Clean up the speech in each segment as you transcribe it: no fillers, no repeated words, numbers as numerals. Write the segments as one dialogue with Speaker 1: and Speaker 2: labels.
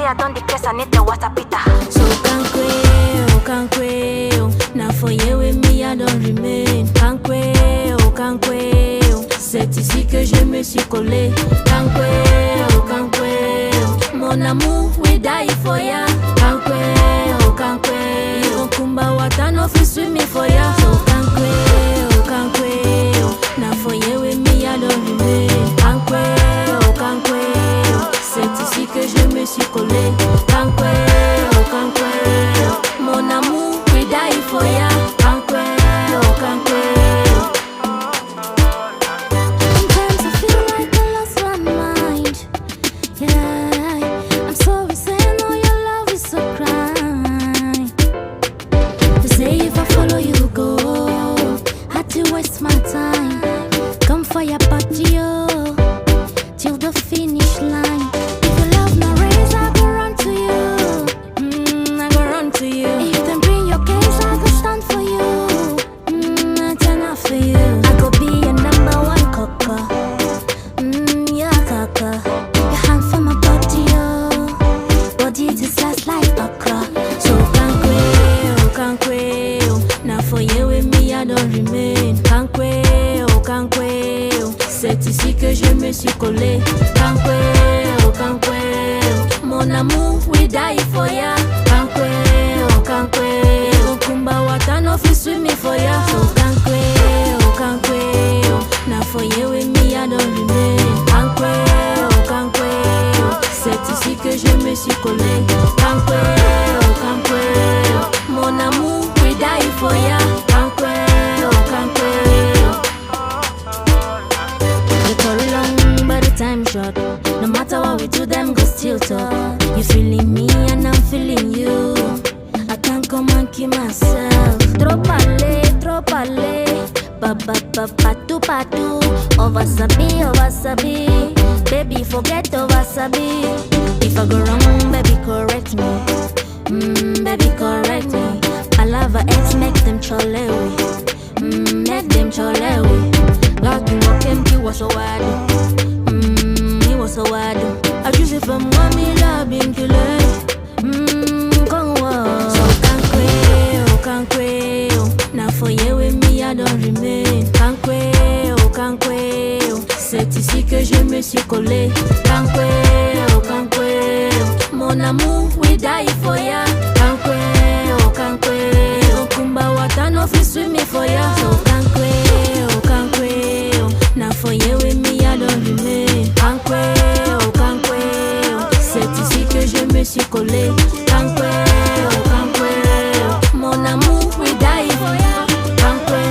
Speaker 1: a donde que sanita wasapita.
Speaker 2: So can't quail. Now for you with me, I don't remain. Can't quail. C'est ici que je me suis collé. Can't quail. Mon amour, we die for ya. Can't quail. Even kumba watano fi swim me for ya. So can't quail. Now for you with me, I don't remain. Can't quail. C'est ici que je me suis collé. Can't quail. Mon amour, we die for ya. Can't quail.
Speaker 3: Sometimes I feel like I lost my mind. Yeah, I'm sorry saying all your love is a crime. They say if I follow you go, had to waste my time. Come for your party, oh, till the finish line. If your love no raise, I go run to you.
Speaker 2: I go run to you.
Speaker 3: If them bring your case, I go stand for you. I turn out for you. I go be your number one cocker. Yeah, cocker. Your hand for my body, oh, body just last like okra.
Speaker 2: So can't quail. Now for you with me, I don't remain. Can't quail. C'est ici que je me suis collé. Can't quail. Mon amour, we die for ya. Can't quail. Kumba watano fi swim me for ya. So can't quail. Now for you with me, I don't remain. Can't quail. C'est ici que je me suis collé. Can't quail. Mon amour, we die for ya. Can't quail. The story long, but the time short. No matter what we do, them go still talk. You feeling me and I'm feeling you. I can't come and keep myself. Trop parler. Patu. Over sabi. Baby, forget over sabi. If I go wrong, baby, correct me. Baby, correct me. I love her ex, make them cholewi. Make them cholewi. God, you walk him, he was so wild. He was so wild. I choose it from mommy, love, being killer. Come on. So can't quail. Now for you with me, I don't remain. Can't quail. C'est ici que je me suis collé. Can't quail. Mon amour, we die for ya. Can't quail. Kumba watano fi swim me for ya. So can't quail. Now for you with me, I don't remain. Can't quail. C'est ici que je me suis collé. Can't quail. Mon amour, we die for ya. Can't quail.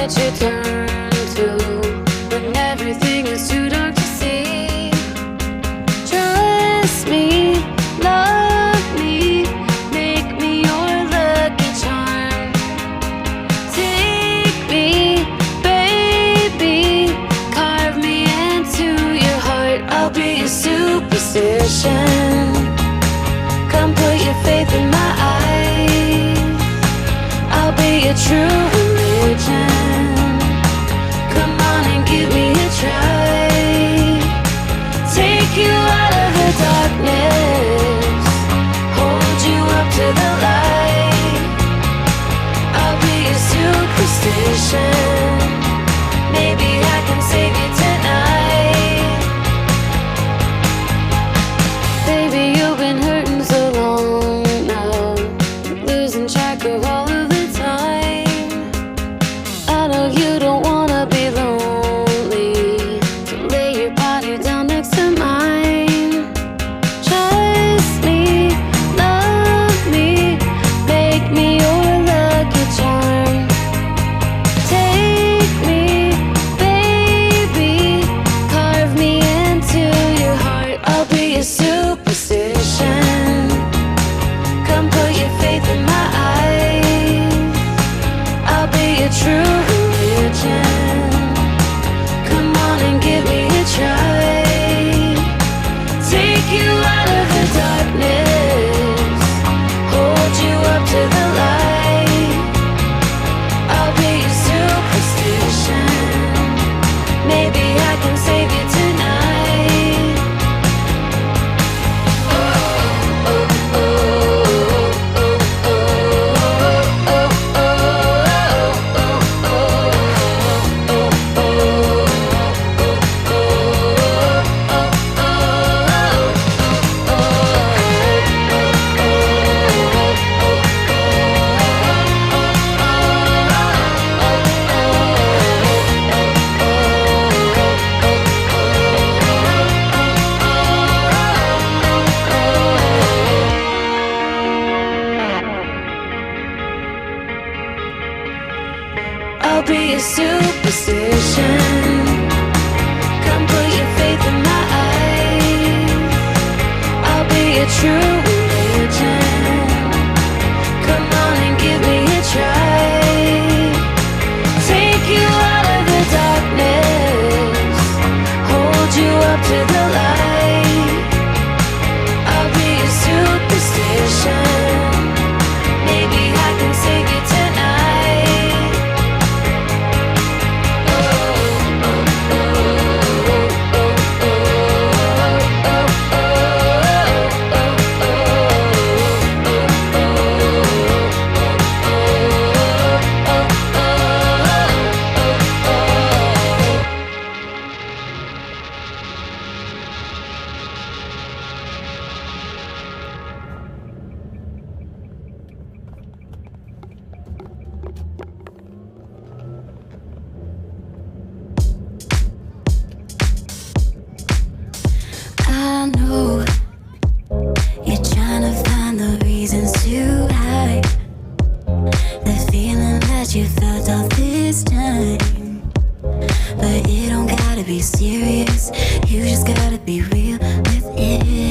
Speaker 4: that you turn to when everything is too dark to see. Trust me, love me, make me your lucky charm. Take me, baby, carve me into your heart. I'll be a superstition. Come put your faith in my eyes. I'll be a true religion. Come on and give me a try. Take you out of the darkness, hold you up to the light. I'll be a superstition. Maybe I can save you tonight. Baby, you've been hurting so long now, losing track of all of the time. I know you don't wanna be lonely, so lay your body down next to mine. Trust me, love me, make me your lucky charm. Take me, baby, carve me into your heart. I'll be a superstition. Come put your faith in my eyes. I'll be a true religion. Come on and give me a try. Take you out of the darkness, hold you up to the light. I'll be a superstition. Maybe I can save you tonight. I'll be a superstition. Come put your faith in my eyes. I'll be a true religion. Come on and give me a try. Take you out of the darkness, hold you up to the light. I'll be a superstition. Maybe I can save you tonight.
Speaker 2: I know you're trying to find the reasons to hide the feeling that you felt all this time. But it don't gotta be serious, you just gotta be real with it.